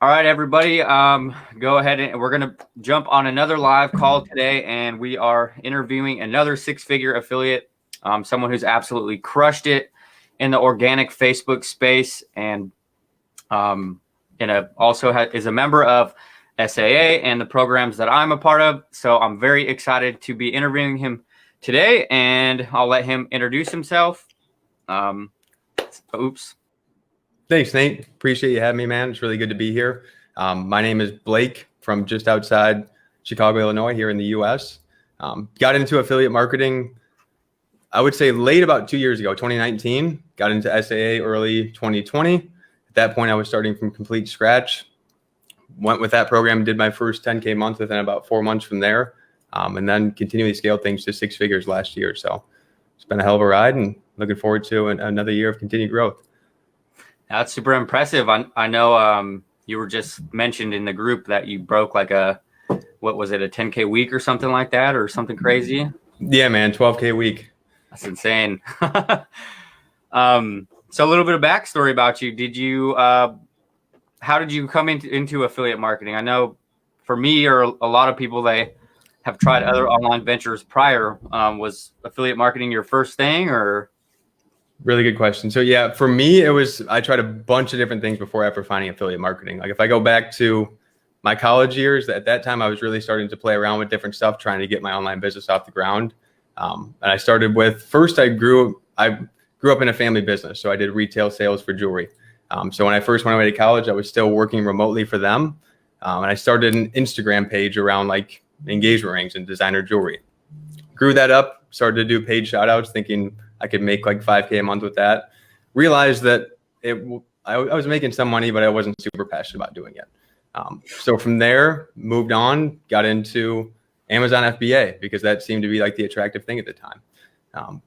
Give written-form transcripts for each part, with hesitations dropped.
All right, everybody. Go ahead and we're gonna jump on another live call today, and we are interviewing another six-figure affiliate, someone who's absolutely crushed it in the organic Facebook space, and is a member of SAA and the programs that I'm a part of. So I'm very excited to be interviewing him today, and I'll let him introduce himself. Oops. Thanks, Nate. Appreciate you having me, man. It's really good to be here. My name is Blake from just outside Chicago, Illinois, here in the U.S. Got into affiliate marketing, I would say late about 2 years ago, 2019. Got into SAA early 2020. At that point, I was starting from complete scratch. Went with that program, did my first 10K month within about 4 months from there, and then continually scaled things to six figures last year. So it's been a hell of a ride, and looking forward to another year of continued growth. That's super impressive. I know you were just mentioned in the group that you broke like what was it, a 10K week or something like that, or something crazy? Yeah, man, 12K a week. That's insane. So a little bit of backstory about you. How did you come into affiliate marketing? I know for me or a lot of people, they have tried other online ventures prior. Was affiliate marketing your first thing, or? Really good question. So yeah, for me, I tried a bunch of different things before after finding affiliate marketing. Like if I go back to my college years, at that time, I was really starting to play around with different stuff, trying to get my online business off the ground. And I started with, first I grew up in a family business. So I did retail sales for jewelry. So when I first went away to college, I was still working remotely for them. And I started an Instagram page around like engagement rings and designer jewelry. Grew that up, started to do paid shout outs, thinking I could make like 5K a month with that. Realized that I was making some money, but I wasn't super passionate about doing it. So from there, moved on, got into Amazon FBA because that seemed to be like the attractive thing at the time.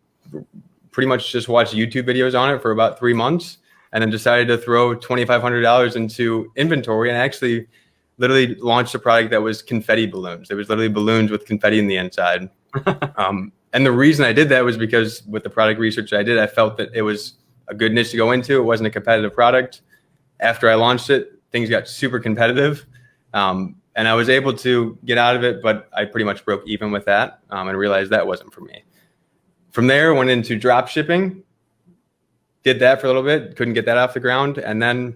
Pretty much just watched YouTube videos on it for about 3 months, and then decided to throw $2,500 into inventory and actually literally launched a product that was confetti balloons. It was literally balloons with confetti in the inside. And the reason I did that was because with the product research I did, I felt that it was a good niche to go into. It wasn't a competitive product. After I launched it, things got super competitive. And I was able to get out of it, but I pretty much broke even with that and realized that wasn't for me. From there, went into drop shipping, did that for a little bit, couldn't get that off the ground. And then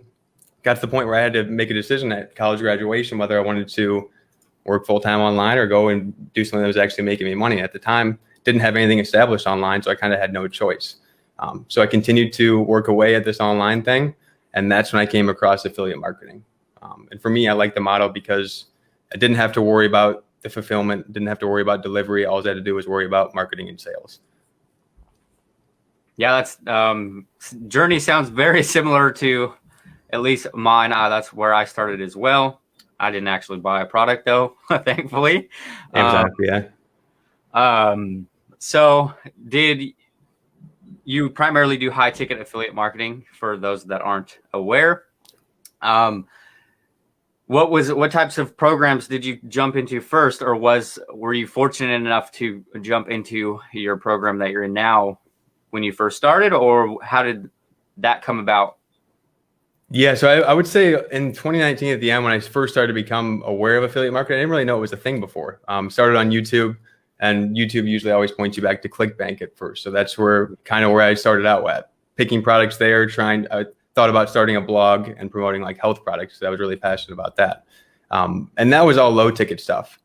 got to the point where I had to make a decision at college graduation, whether I wanted to work full-time online or go and do something that was actually making me money. At the time, didn't have anything established online, so I kind of had no choice. So I continued to work away at this online thing, and that's when I came across affiliate marketing. And for me, I like the model because I didn't have to worry about the fulfillment, didn't have to worry about delivery. All I had to do was worry about marketing and sales. Yeah, that's journey sounds very similar to at least mine. That's where I started as well. I didn't actually buy a product though, thankfully. Exactly. Yeah. So did you primarily do high ticket affiliate marketing for those that aren't aware? What types of programs did you jump into first, or were you fortunate enough to jump into your program that you're in now when you first started, or how did that come about? Yeah, so I would say in 2019 at the end, when I first started to become aware of affiliate marketing, I didn't really know it was a thing before. Started on YouTube, and YouTube usually always points you back to ClickBank at first. So that's where I started out at, picking products there, I thought about starting a blog and promoting like health products because I was really passionate about that. And that was all low ticket stuff.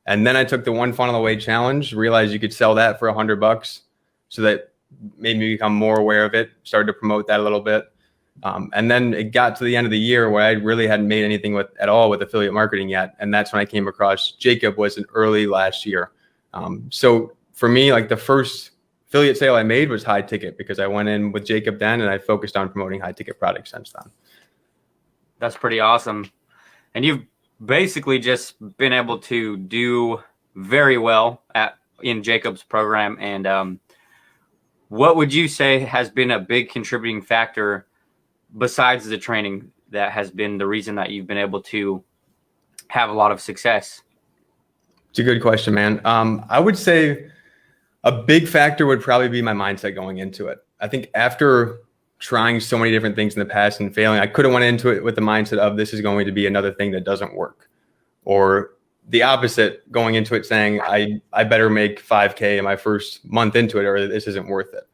And then I took the one funnel away challenge, realized you could sell that for $100. So that made me become more aware of it, started to promote that a little bit. And then it got to the end of the year where I really hadn't made anything at all with affiliate marketing yet. And that's when I came across Jacob. Was in early last year. So for me, like the first affiliate sale I made was high ticket because I went in with Jacob then, and I focused on promoting high ticket products since then. That's pretty awesome. And you've basically just been able to do very well in Jacob's program. And what would you say has been a big contributing factor besides the training that has been the reason that you've been able to have a lot of success? It's a good question, man. I would say a big factor would probably be my mindset going into it. I think after trying so many different things in the past and failing. I could have went into it with the mindset of this is going to be another thing that doesn't work, or the opposite, going into it saying I better make 5K in my first month into it, or this isn't worth it.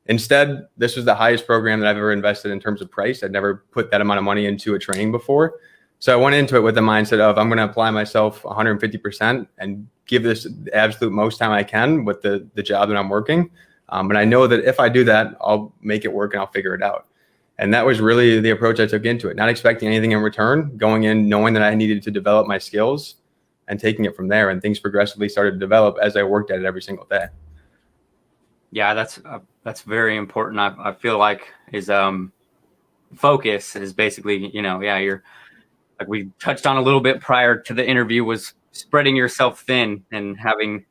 Instead, this was the highest program that I've ever invested in terms of price. I'd never put that amount of money into a training before. So I went into it with the mindset of I'm going to apply myself 150% and give this the absolute most time I can with the job that I'm working. And I know that if I do that, I'll make it work and I'll figure it out. And that was really the approach I took into it, not expecting anything in return, going in knowing that I needed to develop my skills and taking it from there. And things progressively started to develop as I worked at it every single day. Yeah, that's very important. I feel like is focus is basically, you're like we touched on a little bit prior to the interview, was spreading yourself thin and having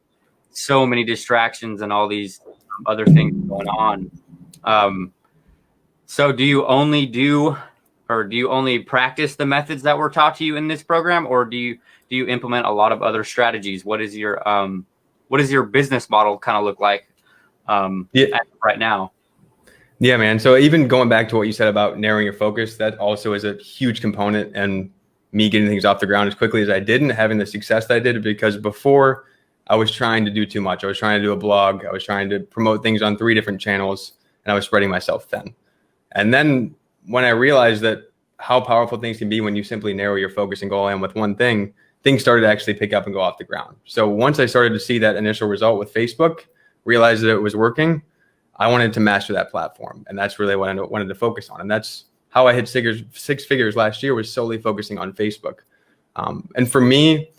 so many distractions and all these other things going on. So do you only practice the methods that were taught to you in this program, or do you implement a lot of other strategies? What is your business model kind of look like right now? Yeah, man. So even going back to what you said about narrowing your focus, that also is a huge component in me getting things off the ground as quickly as I did and having the success that I did, because before I was trying to do too much. I was trying to do a blog. I was trying to promote things on 3 different channels, and I was spreading myself thin. And then when I realized that how powerful things can be when you simply narrow your focus and go all in with one thing, things started to actually pick up and go off the ground. So once I started to see that initial result with Facebook, realized that it was working, I wanted to master that platform. And that's really what I wanted to focus on. And that's how I hit 6 figures last year, was solely focusing on Facebook. And for me,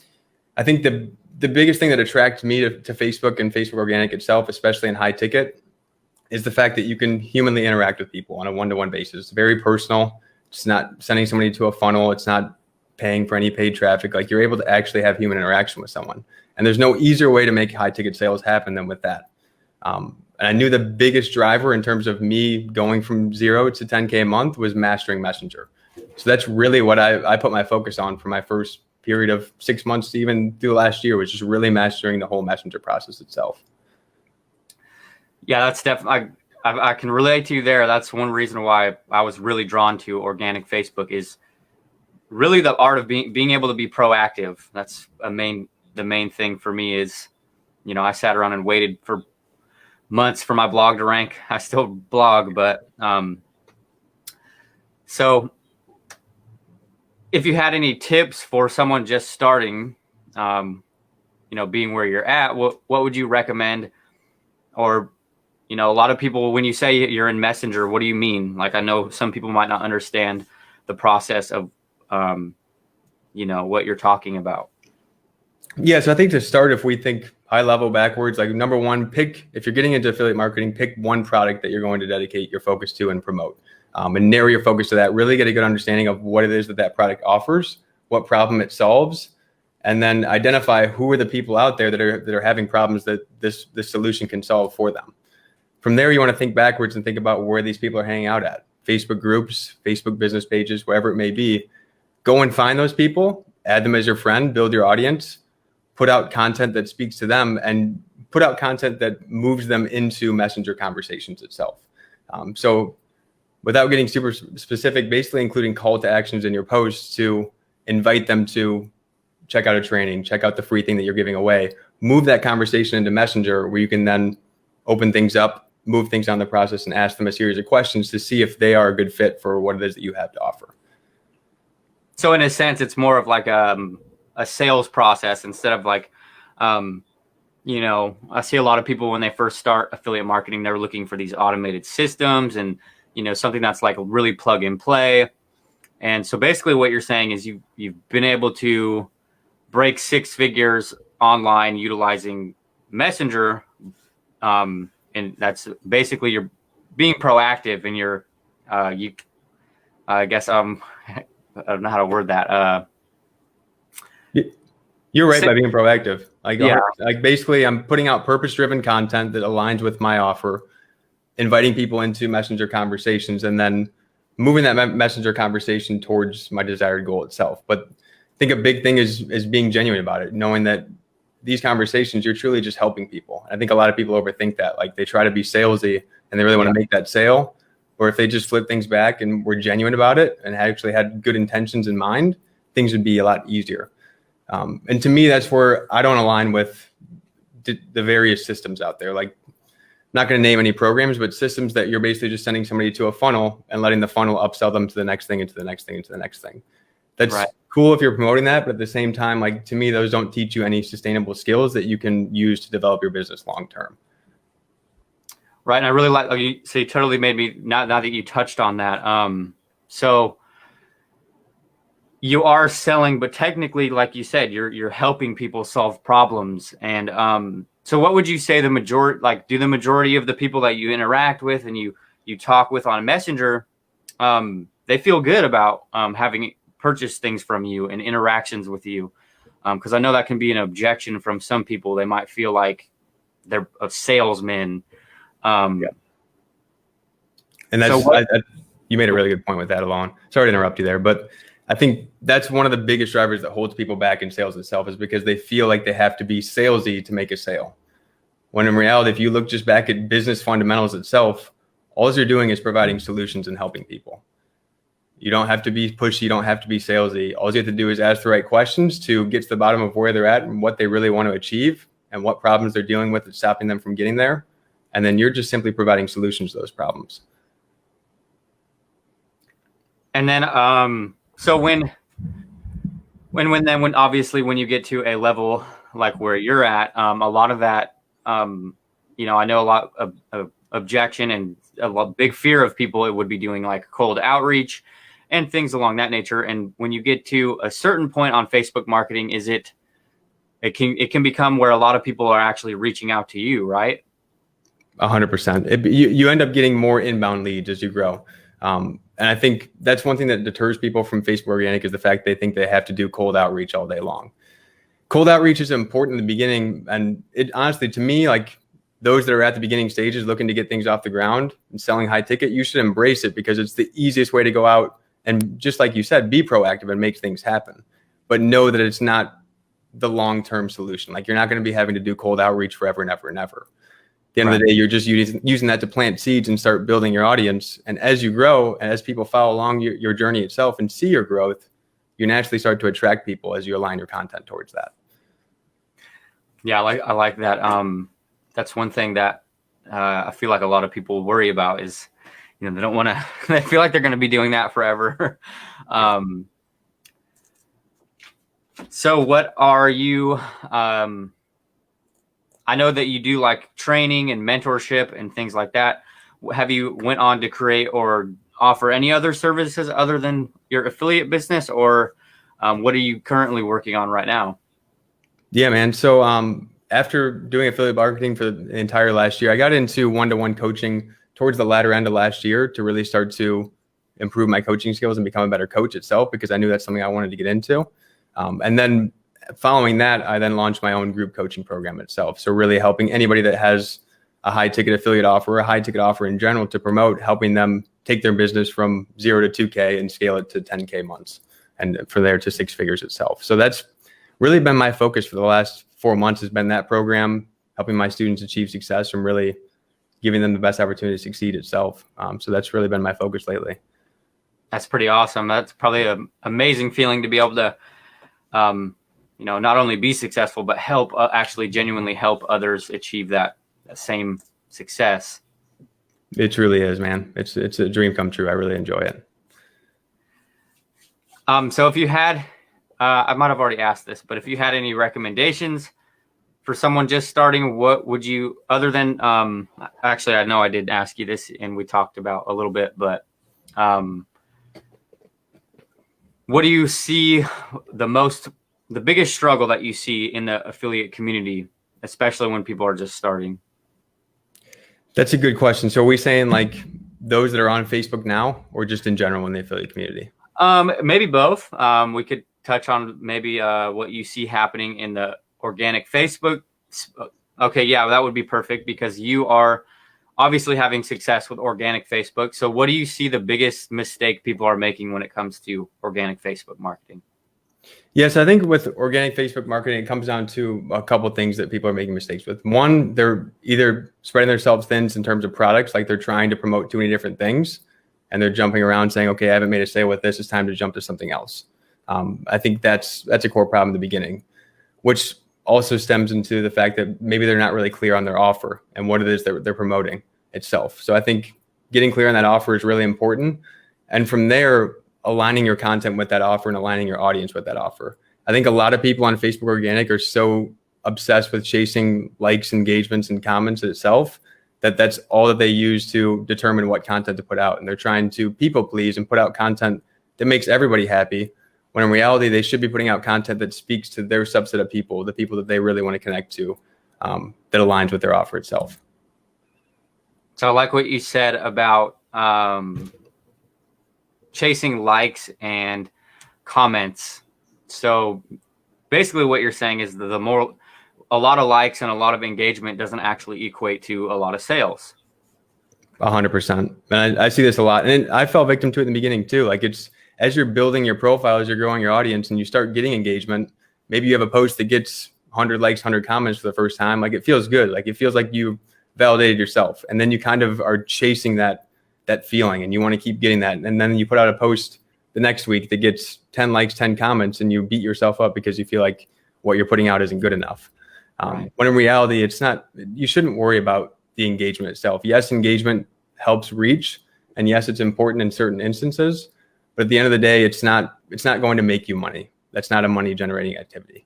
I think the biggest thing that attracts me to Facebook and Facebook organic itself, especially in high ticket, is the fact that you can humanly interact with people on a one-to-one basis. It's very personal. It's not sending somebody to a funnel. It's not paying for any paid traffic. Like, you're able to actually have human interaction with someone. And there's no easier way to make high ticket sales happen than with that. And I knew the biggest driver in terms of me going from 0 to 10K a month was mastering Messenger. So that's really what I put my focus on for my first period of 6 months to even through last year, was just really mastering the whole Messenger process itself. Yeah, that's definitely, I can relate to you there. That's one reason why I was really drawn to organic Facebook, is really the art of being able to be proactive. That's the main thing for me is, I sat around and waited for months for my blog to rank. I still blog, but so if you had any tips for someone just starting, being where you're at, what would you recommend? Or, a lot of people, when you say you're in Messenger, what do you mean? Like, I know some people might not understand the process of, what you're talking about. Yeah, so I think to start, if we think high level backwards, like number one, if you're getting into affiliate marketing, pick one product that you're going to dedicate your focus to and promote, and narrow your focus to that. Really get a good understanding of what it is that product offers, what problem it solves, and then identify who are the people out there that are having problems that this solution can solve for them. From there, you want to think backwards and think about where these people are hanging out at. Facebook groups, Facebook business pages, wherever it may be. Go and find those people, add them as your friend, build your audience, put out content that speaks to them, and put out content that moves them into Messenger conversations itself. So without getting super specific, basically including call to actions in your posts to invite them to check out a training, check out the free thing that you're giving away, move that conversation into Messenger, where you can then open things up, move things down the process, and ask them a series of questions to see if they are a good fit for what it is that you have to offer. So in a sense, it's more of like a sales process instead of like, I see a lot of people when they first start affiliate marketing, they're looking for these automated systems and, something that's like really plug and play. And so basically what you're saying is you've been able to break 6 figures online utilizing Messenger. And that's basically you're being proactive and I guess, I don't know how to word that. You're right by being proactive. Like basically I'm putting out purpose-driven content that aligns with my offer, inviting people into Messenger conversations, and then moving that Messenger conversation towards my desired goal itself. But I think a big thing is being genuine about it, knowing that these conversations, you're truly just helping people. I think a lot of people overthink that. Like, they try to be salesy and they really want to make that sale. or if they just flip things back and were genuine about it and actually had good intentions in mind, things would be a lot easier. And to me, that's where I don't align with the various systems out there. Like, not going to name any programs, but systems that you're basically just sending somebody to a funnel and letting the funnel upsell them to the next thing, into the next thing, into the next thing. That's right. Cool if you're promoting that, but at the same time, like, to me, those don't teach you any sustainable skills that you can use to develop your business long term. Right, and I really like. So you totally made me. Now that you touched on that, so you are selling, but technically, like you said, you're helping people solve problems. And so what would you say the majority, like, do the majority of the people that you interact with and you talk with on Messenger, they feel good about having purchased things from you and interactions with you? Because I know that can be an objection from some people. They might feel like they're a salesman. And that's, so you made a really good point with that, Alon. Sorry to interrupt you there, but I think that's one of the biggest drivers that holds people back in sales itself, is because they feel like they have to be salesy to make a sale. When in reality, if you look just back at business fundamentals itself, all you're doing is providing solutions and helping people. You don't have to be pushy. You don't have to be salesy. All you have to do is ask the right questions to get to the bottom of where they're at and what they really want to achieve and what problems they're dealing with that's stopping them from getting there. And then you're just simply providing solutions to those problems. And then, so when obviously when you get to a level like where you're at, a lot of that, I know a lot of objection and big fear of people, it would be doing like cold outreach and things along that nature. And when you get to a certain point on Facebook marketing, it can become where a lot of people are actually reaching out to you, right? 100%. You end up getting more inbound leads as you grow. And I think that's one thing that deters people from Facebook organic, is the fact they think they have to do cold outreach all day long. Cold outreach is important in the beginning. And it honestly, to me, like, those that are at the beginning stages looking to get things off the ground and selling high ticket, you should embrace it, because it's the easiest way to go out and, just like you said, be proactive and make things happen. But know that it's not the long-term solution. Like, you're not going to be having to do cold outreach forever and ever and ever. At the end of the day, you're just using that to plant seeds and start building your audience. And as you grow, and as people follow along your journey itself and see your growth, you naturally start to attract people as you align your content towards that. Yeah, I like that. That's one thing that I feel like a lot of people worry about is, they don't want to, they feel like they're going to be doing that forever. So what are you, I know that you do like training and mentorship and things like that. Have you went on to create or offer any other services other than your affiliate business, or what are you currently working on right now? Yeah, man. So after doing affiliate marketing for the entire last year, I got into one-to-one coaching towards the latter end of last year to really start to improve my coaching skills and become a better coach itself, because I knew that's something I wanted to get into. And then following that, I then launched my own group coaching program itself. So really helping anybody that has a high ticket affiliate offer, or a high ticket offer in general, to promote, helping them take their business from 0 to 2K and scale it to 10K months, and from there to 6 figures itself. So that's really been my focus for the last 4 months, has been that program, helping my students achieve success and really giving them the best opportunity to succeed itself. So that's really been my focus lately. That's pretty awesome. That's probably an amazing feeling to be able to, not only be successful, but help actually genuinely help others achieve that same success. It truly is, man. It's a dream come true. I really enjoy it. So if you had, I might have already asked this, but if you had any recommendations for someone just starting, what would you, other than, actually, I know I did ask you this and we talked about a little bit, but what do you see the biggest struggle that you see in the affiliate community, especially when people are just starting? That's a good question. So are we saying like those that are on Facebook now, or just in general in the affiliate community? Maybe both. We could touch on maybe what you see happening in the organic Facebook. Okay, yeah, that would be perfect, because you are obviously having success with organic Facebook. So what do you see the biggest mistake people are making when it comes to organic Facebook marketing? Yes, I think with organic Facebook marketing, it comes down to a couple of things that people are making mistakes with. One, they're either spreading themselves thin in terms of products, like they're trying to promote too many different things, and they're jumping around saying, okay, I haven't made a sale with this. It's time to jump to something else. I think that's a core problem in the beginning, which also stems into the fact that maybe they're not really clear on their offer and what it is that they're promoting itself. So I think getting clear on that offer is really important. And from there, aligning your content with that offer and aligning your audience with that offer. I think a lot of people on Facebook organic are so obsessed with chasing likes, engagements, and comments itself that that's all that they use to determine what content to put out. And they're trying to people please and put out content that makes everybody happy, when in reality, they should be putting out content that speaks to their subset of people, the people that they really want to connect to, that aligns with their offer itself. So I like what you said about chasing likes and comments. So basically what you're saying is the more, a lot of likes and a lot of engagement doesn't actually equate to a lot of sales. 100%. And I see this a lot. And I fell victim to it in the beginning too. Like, it's, as you're building your profile, as you're growing your audience and you start getting engagement, maybe you have a post that gets 100 likes, 100 comments for the first time. Like, it feels good. Like, it feels like you validated yourself. And then you kind of are chasing that feeling, and you want to keep getting that. And then you put out a post the next week that gets 10 likes, 10 comments, and you beat yourself up because you feel like what you're putting out isn't good enough. Right. When in reality, it's not. You shouldn't worry about the engagement itself. Yes, engagement helps reach, and yes, it's important in certain instances. But at the end of the day, it's not going to make you money. That's not a money generating activity.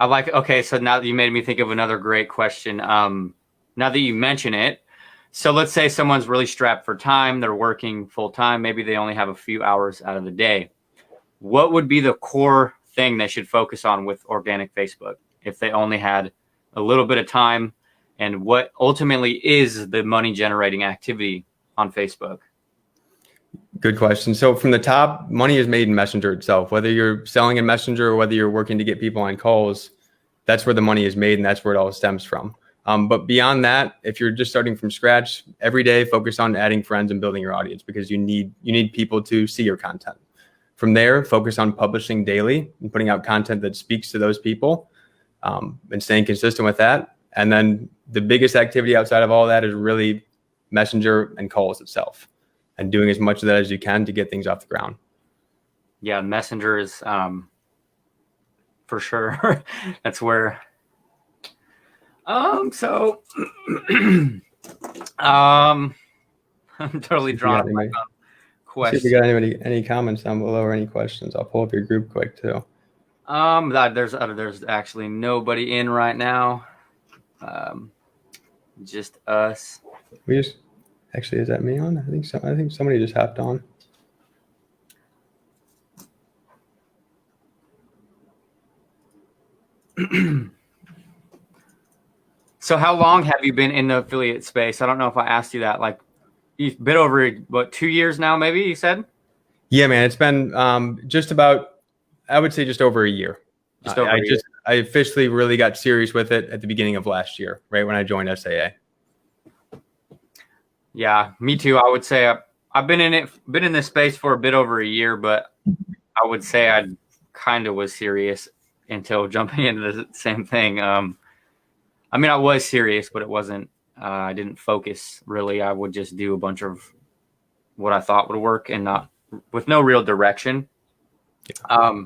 Okay, so now that you made me think of another great question. Now that you mention it, so let's say someone's really strapped for time. They're working full time. Maybe they only have a few hours out of the day. What would be the core thing they should focus on with organic Facebook if they only had a little bit of time? And what ultimately is the money generating activity on Facebook? Good question. So from the top, money is made in Messenger itself. Whether you're selling in Messenger or whether you're working to get people on calls, that's where the money is made, and that's where it all stems from. But beyond that, if you're just starting from scratch, every day focus on adding friends and building your audience, because you need people to see your content. From there, focus on publishing daily and putting out content that speaks to those people, and staying consistent with that. And then the biggest activity outside of all that is really Messenger and calls itself, and doing as much of that as you can to get things off the ground. Yeah, Messenger is for sure. That's where. I'm totally drawn to my question. See if we got any comments down below or any questions. I'll pull up your group quick too. There's actually nobody in right now. Just us. Actually, is that me on? I think so. I think somebody just hopped on. So how long have you been in the affiliate space? I don't know if I asked you that. Like, you've been over, 2 years now, maybe you said? Yeah, man. It's been just about, I would say just over a year. I officially really got serious with it at the beginning of last year, right when I joined SAA. Yeah, me too. I would say I've been in this space for a bit over a year, but I would say I kind of was serious until jumping into the same thing. I mean, I was serious, but it wasn't. I didn't focus really. I would just do a bunch of what I thought would work, and not with no real direction. Yeah.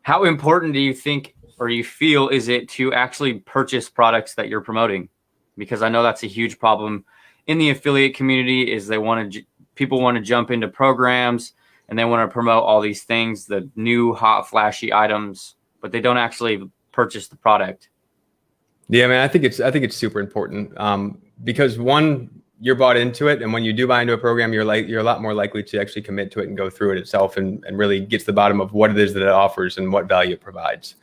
How important do you think, or you feel, is it to actually purchase products that you're promoting? Because I know that's a huge problem in the affiliate community. Is people want to jump into programs and they want to promote all these things, the new hot flashy items, but they don't actually purchase the product. Yeah, man, I think it's super important, because one, you're bought into it, and when you do buy into a program, you're a lot more likely to actually commit to it and go through it itself, and really get to the bottom of what it is that it offers and what value it provides.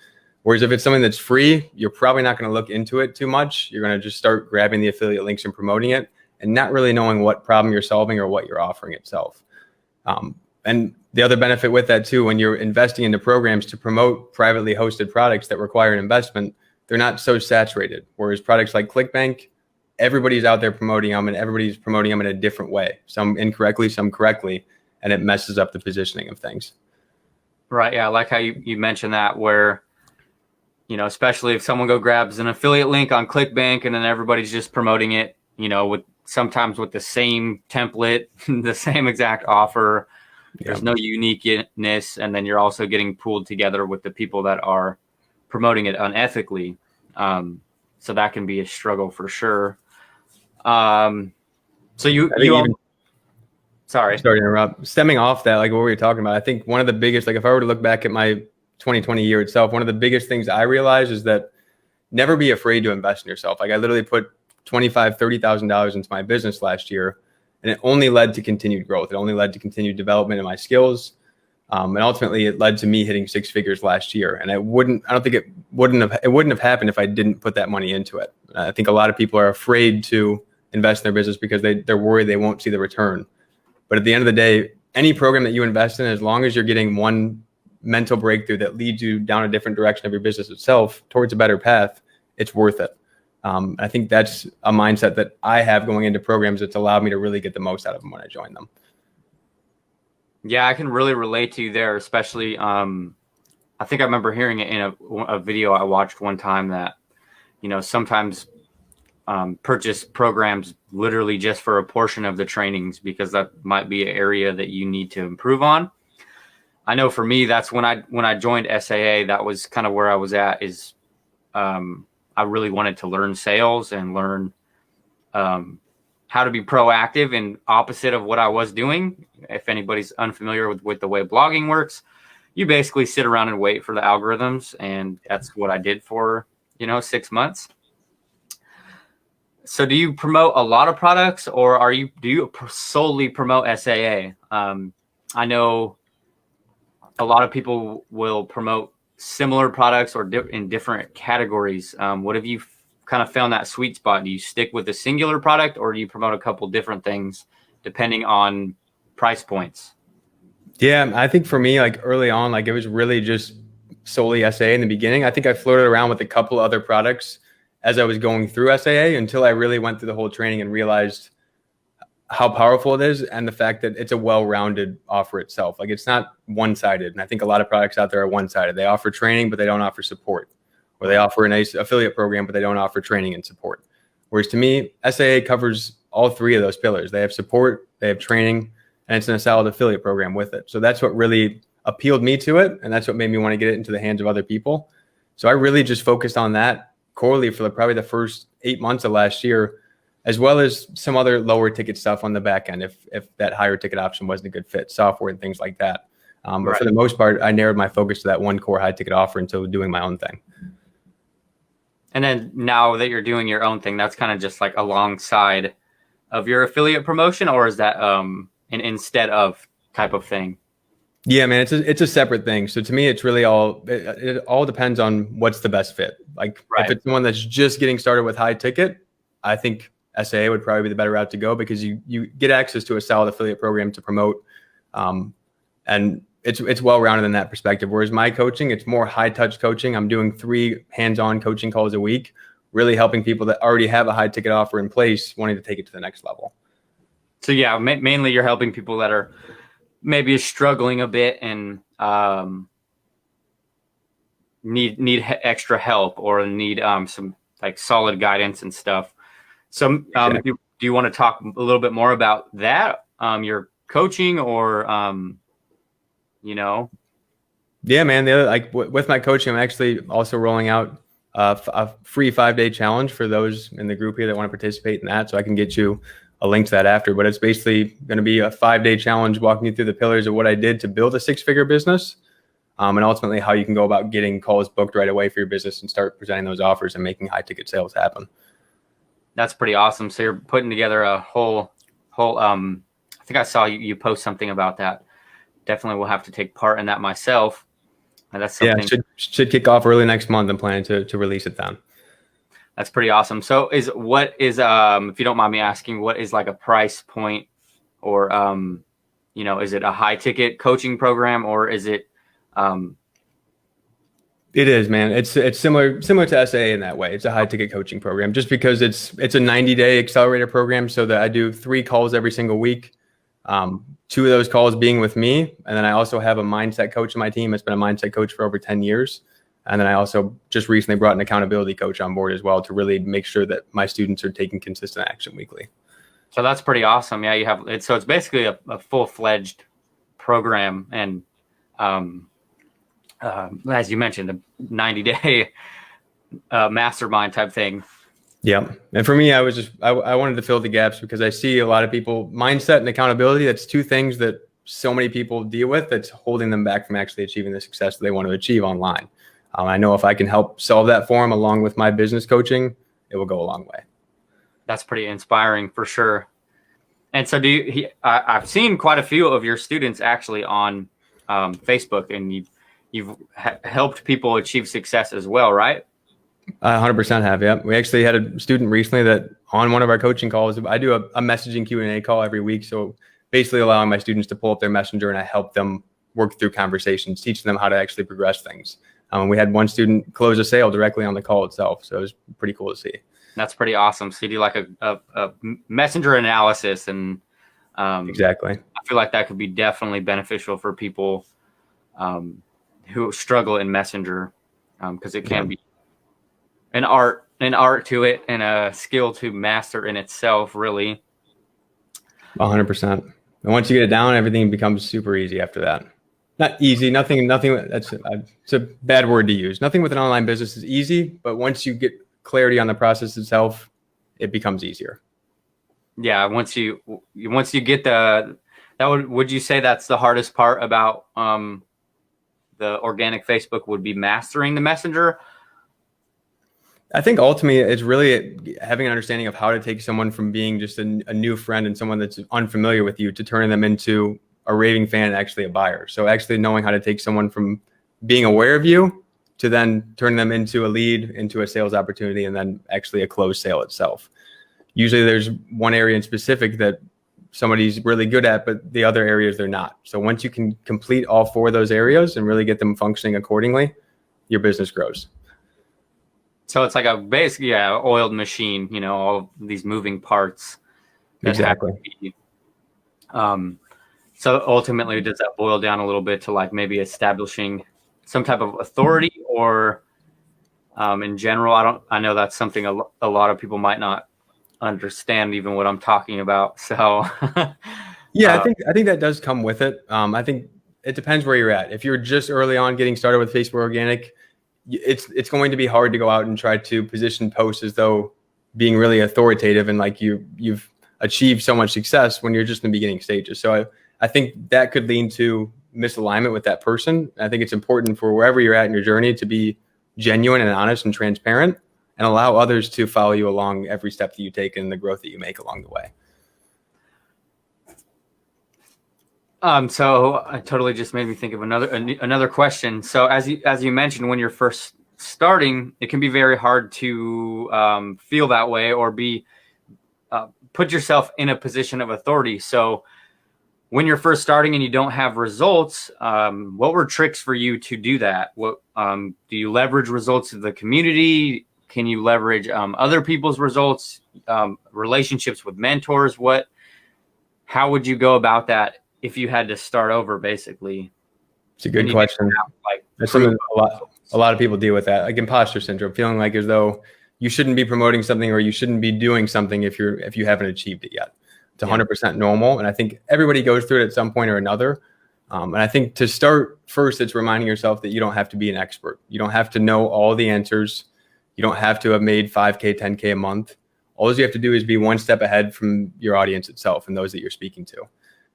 Whereas if it's something that's free, you're probably not going to look into it too much. You're going to just start grabbing the affiliate links and promoting it, and not really knowing what problem you're solving or what you're offering itself. And the other benefit with that too, when you're investing into programs to promote privately hosted products that require an investment, they're not so saturated. Whereas products like ClickBank, everybody's out there promoting them, and everybody's promoting them in a different way. Some incorrectly, some correctly, and it messes up the positioning of things. Right. Yeah. I like how you mentioned that, where, especially if someone grabs an affiliate link on ClickBank and then everybody's just promoting it, with sometimes with the same template, the same exact offer. There's no uniqueness, and then you're also getting pooled together with the people that are promoting it unethically. So that can be a struggle for sure. So sorry to interrupt. Stemming off that, like what we were talking about, I think one of the biggest, like if I were to look back at my 2020 year itself, one of the biggest things I realized is that never be afraid to invest in yourself. Like I literally put $25,000, $30,000 into my business last year, and it only led to continued growth. It only led to continued development in my skills. And ultimately it led to me hitting 6 figures last year. And it wouldn't have happened if I didn't put that money into it. I think a lot of people are afraid to invest in their business because they're worried they won't see the return. But at the end of the day, any program that you invest in, as long as you're getting one mental breakthrough that leads you down a different direction of your business itself towards a better path, it's worth it. I think that's a mindset that I have going into programs that's allowed me to really get the most out of them when I join them. Yeah, I can really relate to you there, especially I think I remember hearing it in a video I watched one time that, sometimes purchase programs literally just for a portion of the trainings because that might be an area that you need to improve on. I know for me, that's when I joined SAA, that was kind of where I was at is I really wanted to learn sales and learn how to be proactive and opposite of what I was doing. If anybody's unfamiliar with the way blogging works, you basically sit around and wait for the algorithms. And that's what I did for, 6 months. So do you promote a lot of products or do you solely promote SAA? I know a lot of people will promote similar products or in different categories. What have you kind of found that sweet spot? Do you stick with a singular product or do you promote a couple different things depending on price points? Yeah, I think for me, like early on, like it was really just solely SAA in the beginning. I think I floated around with a couple other products as I was going through SAA until I really went through the whole training and realized how powerful it is and the fact that it's a well-rounded offer itself. Like it's not one-sided. And I think a lot of products out there are one-sided. They offer training, but they don't offer support. Or they offer a nice affiliate program, but they don't offer training and support. Whereas to me, SAA covers all 3 of those pillars. They have support, they have training, and it's in a solid affiliate program with it. So that's what really appealed me to it. And that's what made me want to get it into the hands of other people. So I really just focused on that corely for probably the first 8 months of last year, as well as some other lower ticket stuff on the back end if that higher ticket option wasn't a good fit, software and things like that. But for the most part, I narrowed my focus to that one core high ticket offer until doing my own thing. And then now that you're doing your own thing, that's kind of just like alongside of your affiliate promotion, or is that an instead of type of thing? Yeah, man, it's a separate thing. So to me, it's really it all depends on what's the best fit. Like if it's someone that's just getting started with high ticket, I think SAA would probably be the better route to go because you get access to a solid affiliate program to promote. And it's well-rounded in that perspective. Whereas my coaching, it's more high-touch coaching. I'm doing 3 hands-on coaching calls a week, really helping people that already have a high-ticket offer in place, wanting to take it to the next level. So yeah, mainly you're helping people that are maybe struggling a bit and need extra help or need some like solid guidance and stuff. So Exactly. do you want to talk a little bit more about that? Your coaching or Yeah, man. The other, with my coaching, I'm actually also rolling out a free 5-day challenge for those in the group here that want to participate in that. So I can get you a link to that after. But it's basically going to be a 5-day challenge walking you through the pillars of what I did to build a 6-figure business, and ultimately how you can go about getting calls booked right away for your business and start presenting those offers and making high ticket sales happen. That's pretty awesome. So you're putting together a whole. I think I saw you post something about that. Definitely will have to take part in that myself. And that's something. Yeah, should kick off early next month. I'm planning to release it then. That's pretty awesome. So if you don't mind me asking, what is like a price point or, is it a high ticket coaching program or is it, It is, man. It's similar to SAA in that way. It's a high ticket coaching program just because it's a 90-day accelerator program. So that I do 3 calls every single week. 2 of those calls being with me. And then I also have a mindset coach on my team. It's been a mindset coach for over 10 years. And then I also just recently brought an accountability coach on board as well to really make sure that my students are taking consistent action weekly. So that's pretty awesome. Yeah, you have it. So it's basically a full-fledged program, and as you mentioned, the 90-day mastermind type thing. Yeah. And for me, I wanted to fill the gaps because I see a lot of people mindset and accountability. That's two things that so many people deal with that's holding them back from actually achieving the success that they want to achieve online. I know if I can help solve that for them along with my business coaching, it will go a long way. That's pretty inspiring for sure. And so I've seen quite a few of your students actually on Facebook, and you've helped people achieve success as well, right? 100% have. Yeah. We actually had a student recently that on one of our coaching calls, I do a messaging Q&A call every week. So basically allowing my students to pull up their messenger and I help them work through conversations, teach them how to actually progress things. We had one student close a sale directly on the call itself. So it was pretty cool to see. That's pretty awesome. So you do like a messenger analysis, and exactly. I feel like that could be definitely beneficial for people who struggle in messenger, because it can be an art to it and a skill to master in itself, really. 100%. And once you get it down, everything becomes super easy after that. Not easy, nothing. It's a bad word to use. Nothing with an online business is easy, but once you get clarity on the process itself, it becomes easier. Yeah. Once you get would you say that's the hardest part about the organic Facebook would be mastering the messenger? I think ultimately it's really having an understanding of how to take someone from being just a new friend and someone that's unfamiliar with you to turning them into a raving fan and actually a buyer. So actually knowing how to take someone from being aware of you to then turn them into a lead, into a sales opportunity, and then actually a closed sale itself. Usually there's one area in specific that somebody's really good at, but the other areas they're not. So once you can complete all four of those areas and really get them functioning accordingly, your business grows. So it's like a basically oiled machine, all these moving parts. Exactly. So ultimately, does that boil down a little bit to like maybe establishing some type of authority, or in general? I know that's something a lot of people might not understand even what I'm talking about. So yeah, I think that does come with it. I think it depends where you're at. If you're just early on getting started with Facebook Organic, it's going to be hard to go out and try to position posts as though being really authoritative and like you've achieved so much success when you're just in the beginning stages. So I think that could lead to misalignment with that person. I think it's important for wherever you're at in your journey to be genuine and honest and transparent and allow others to follow you along every step that you take and the growth that you make along the way. So I totally just made me think of another question. So as you mentioned, when you're first starting, it can be very hard to feel that way or put yourself in a position of authority. So when you're first starting and you don't have results, what were tricks for you to do that? What do you leverage results of the community? Can you leverage other people's results, relationships with mentors? How would you go about that if you had to start over, basically? It's a good question. That's something a lot of people deal with, that like imposter syndrome, feeling like as though you shouldn't be promoting something or you shouldn't be doing something if you haven't achieved it yet. It's 100% normal. And I think everybody goes through it at some point or another. And I think to start first, it's reminding yourself that you don't have to be an expert. You don't have to know all the answers. You don't have to have made 5K, 10K a month. All you have to do is be one step ahead from your audience itself and those that you're speaking to.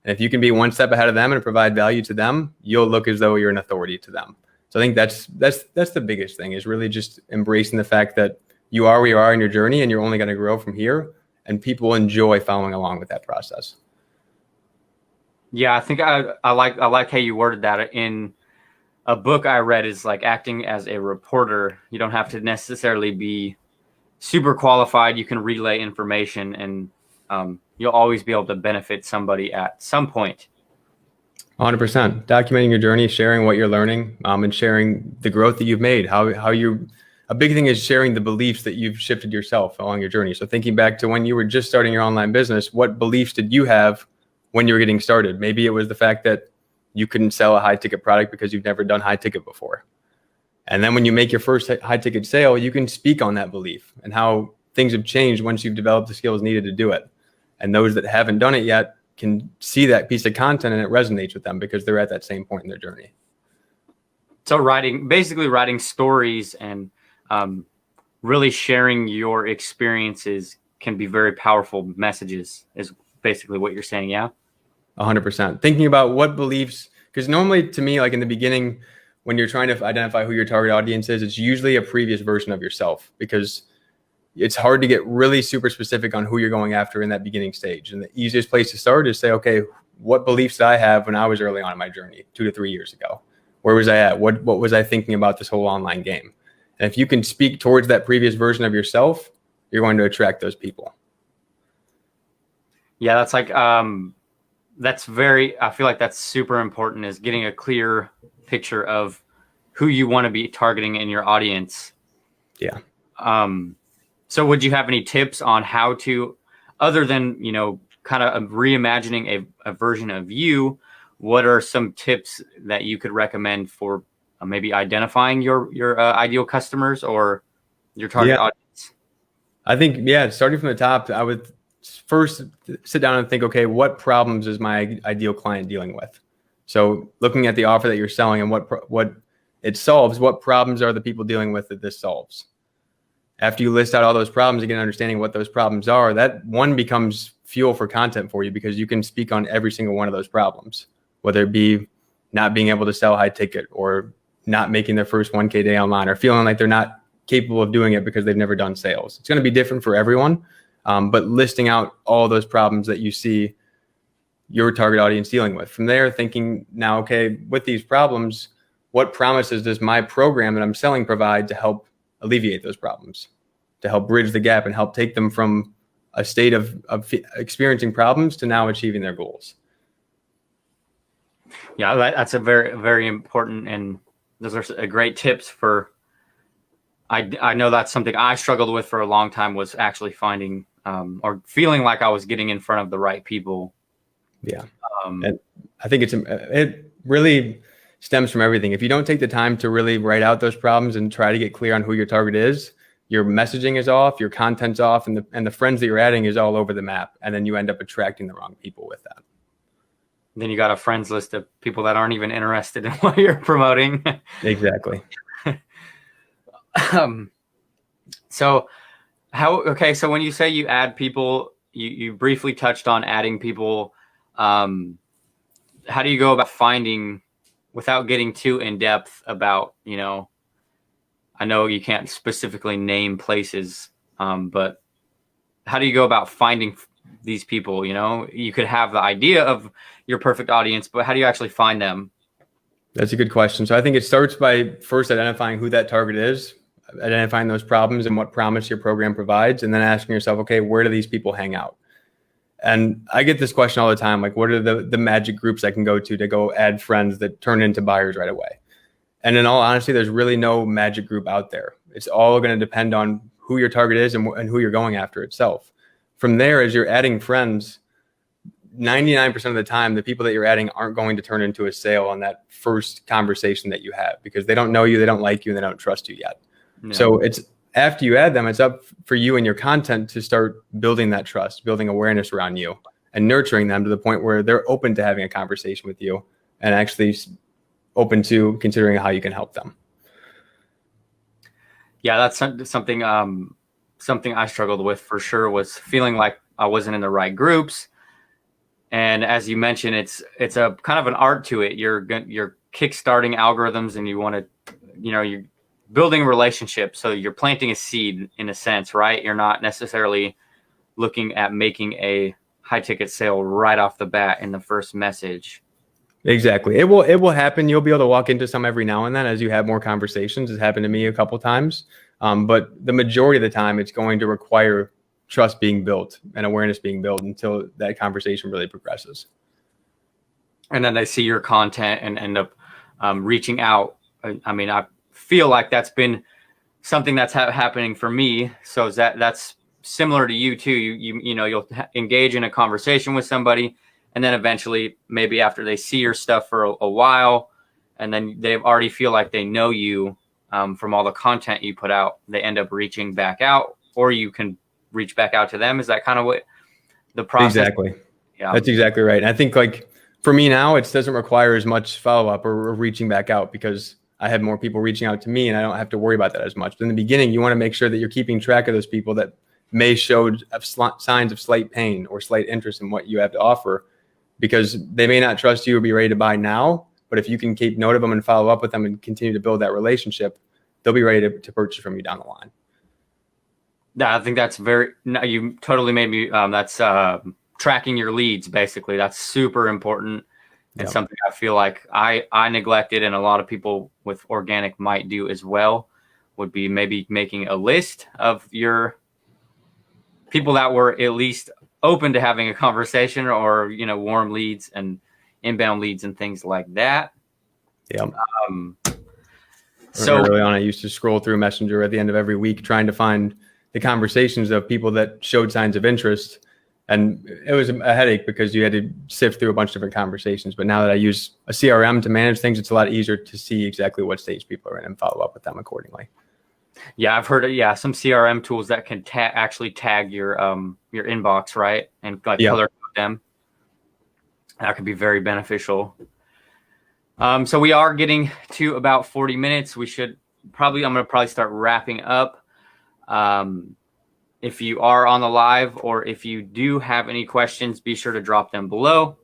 And if you can be one step ahead of them and provide value to them, you'll look as though you're an authority to them. So I think that's the biggest thing, is really just embracing the fact that you are where you are in your journey and you're only going to grow from here, and people enjoy following along with that process. Yeah, I think I like how you worded that. In a book I read, is like acting as a reporter. You don't have to necessarily be super qualified. You can relay information, and you'll always be able to benefit somebody at some point. 100%. Documenting your journey, sharing what you're learning, and sharing the growth that you've made. A big thing is sharing the beliefs that you've shifted yourself along your journey. So thinking back to when you were just starting your online business, what beliefs did you have when you were getting started? Maybe it was the fact that you couldn't sell a high ticket product because you've never done high ticket before. And then when you make your first high ticket sale, you can speak on that belief and how things have changed once you've developed the skills needed to do it. And those that haven't done it yet can see that piece of content and it resonates with them because they're at that same point in their journey. So basically writing stories and really sharing your experiences can be very powerful messages is basically what you're saying. Yeah. 100%. Thinking about what beliefs, because normally to me, like in the beginning, when you're trying to identify who your target audience is, it's usually a previous version of yourself, because it's hard to get really super specific on who you're going after in that beginning stage. And the easiest place to start is say, okay, what beliefs did I have when I was early on in my journey, 2 to 3 years ago? Where was I at? What was I thinking about this whole online game? And if you can speak towards that previous version of yourself, you're going to attract those people. Yeah, that's like I feel like that's super important, is getting a clear picture of who you want to be targeting in your audience. Yeah. So would you have any tips on how to, other than, kind of reimagining a version of you, what are some tips that you could recommend for maybe identifying your ideal customers or your target audience? I think, starting from the top, I would first sit down and think, okay, what problems is my ideal client dealing with? So looking at the offer that you're selling and what it solves, what problems are the people dealing with that this solves? After you list out all those problems and get an understanding of what those problems are, that one becomes fuel for content for you, because you can speak on every single one of those problems, whether it be not being able to sell high ticket, or not making their first 1K day online, or feeling like they're not capable of doing it because they've never done sales. It's going to be different for everyone, but listing out all those problems that you see your target audience dealing with. From there, thinking now, okay, with these problems, what promises does my program that I'm selling provide to help alleviate those problems, to help bridge the gap and help take them from a state of experiencing problems to now achieving their goals? Yeah, that's a very, very important, and those are great tips for, I know that's something I struggled with for a long time, was actually finding or feeling like I was getting in front of the right people. Yeah. And I think it really stems from everything. If you don't take the time to really write out those problems and try to get clear on who your target is, your messaging is off, your content's off, and the friends that you're adding is all over the map. And then you end up attracting the wrong people with that. Then you got a friends list of people that aren't even interested in what you're promoting. Exactly. So so when you say you add people, you briefly touched on adding people. How do you go about finding, without getting too in depth about, I know you can't specifically name places, but how do you go about finding these people? You could have the idea of your perfect audience, but how do you actually find them? That's a good question. So I think it starts by first identifying who that target is, identifying those problems and what promise your program provides, and then asking yourself, okay, where do these people hang out? And I get this question all the time, like, what are the magic groups I can go to go add friends that turn into buyers right away? And in all honesty, there's really no magic group out there. It's all going to depend on who your target is and who you're going after itself. From there, as you're adding friends, 99% of the time, the people that you're adding aren't going to turn into a sale on that first conversation that you have, because they don't know you, they don't like you, and they don't trust you yet. No. So it's after you add them, it's up for you and your content to start building that trust, building awareness around you, and nurturing them to the point where they're open to having a conversation with you and actually open to considering how you can help them. Yeah, that's something I struggled with for sure, was feeling like I wasn't in the right groups. And as you mentioned, it's a kind of an art to it. You're kickstarting algorithms, and you want to, you're building relationships. So you're planting a seed in a sense, right? You're not necessarily looking at making a high ticket sale right off the bat in the first message. Exactly. It will happen. You'll be able to walk into some every now and then as you have more conversations. It's happened to me a couple times. But the majority of the time, it's going to require trust being built and awareness being built until that conversation really progresses. And then they see your content and end up reaching out. I mean, I feel like that's been something that's happening for me. So that's similar to you too. You'll engage in a conversation with somebody, and then eventually, maybe after they see your stuff for a while, and then they already feel like they know you from all the content you put out, they end up reaching back out, or you can reach back out to them. Is that kind of what the process. Exactly. Yeah. That's exactly right. And I think like for me now, it doesn't require as much follow-up or reaching back out because I have more people reaching out to me and I don't have to worry about that as much. But in the beginning, you want to make sure that you're keeping track of those people that may show signs of slight pain or slight interest in what you have to offer, because they may not trust you or be ready to buy now. But if you can keep note of them and follow up with them and continue to build that relationship, they'll be ready to purchase from you down the line. Yeah, I think that's you totally made me, that's tracking your leads, basically. That's super important. And something I feel like I neglected, and a lot of people with organic might do as well, would be maybe making a list of your people that were at least open to having a conversation, or, warm leads and inbound leads and things like that. Yeah. So early on, I used to scroll through Messenger at the end of every week trying to find the conversations of people that showed signs of interest. And it was a headache because you had to sift through a bunch of different conversations. But now that I use a CRM to manage things, it's a lot easier to see exactly what stage people are in and follow up with them accordingly. Yeah, I've heard of some CRM tools that can actually tag your inbox, right? And like color code them. That could be very beneficial. So we are getting to about 40 minutes. I'm going to probably start wrapping up. If you are on the live, or if you do have any questions, be sure to drop them below.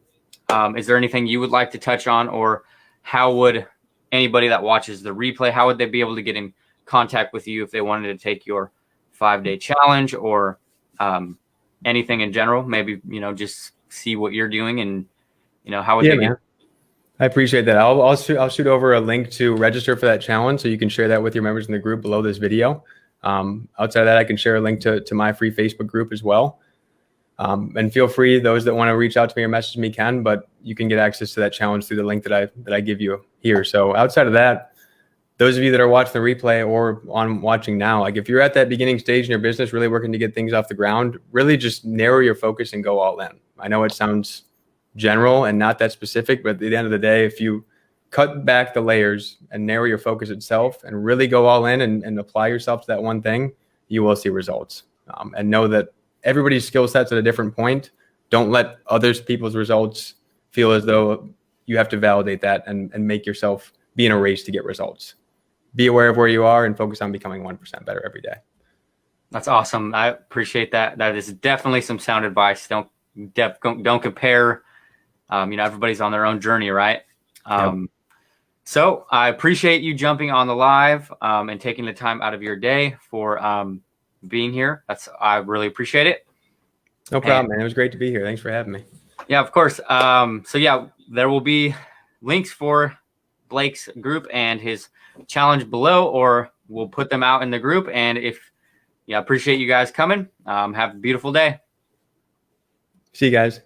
Is there anything you would like to touch on, or how would anybody that watches the replay, how would they be able to get in contact with you if they wanted to take your 5-day challenge, or anything in general? Maybe, just see what you're doing, and, how would they get? I appreciate that. I'll shoot over a link to register for that challenge so you can share that with your members in the group below this video. Outside of that, I can share a link to my free Facebook group as well. And feel free, those that want to reach out to me or message me can, but you can get access to that challenge through the link that I give you here. So outside of that, those of you that are watching the replay or watching now, like if you're at that beginning stage in your business, really working to get things off the ground, really just narrow your focus and go all in. I know it sounds general and not that specific, but at the end of the day, if you cut back the layers and narrow your focus itself and really go all in and apply yourself to that one thing, you will see results. And know that everybody's skill set's at a different point. Don't let other people's results feel as though you have to validate that and make yourself be in a race to get results. Be aware of where you are and focus on becoming 1% better every day. That's awesome. I appreciate that. That is definitely some sound advice. Don't compare. Everybody's on their own journey, right? So I appreciate you jumping on the live and taking the time out of your day for being here. I really appreciate it. No problem, man. It was great to be here. Thanks for having me. Yeah, of course. So there will be links for Blake's group and his challenge below, or we'll put them out in the group. And appreciate you guys coming. Have a beautiful day. See you guys.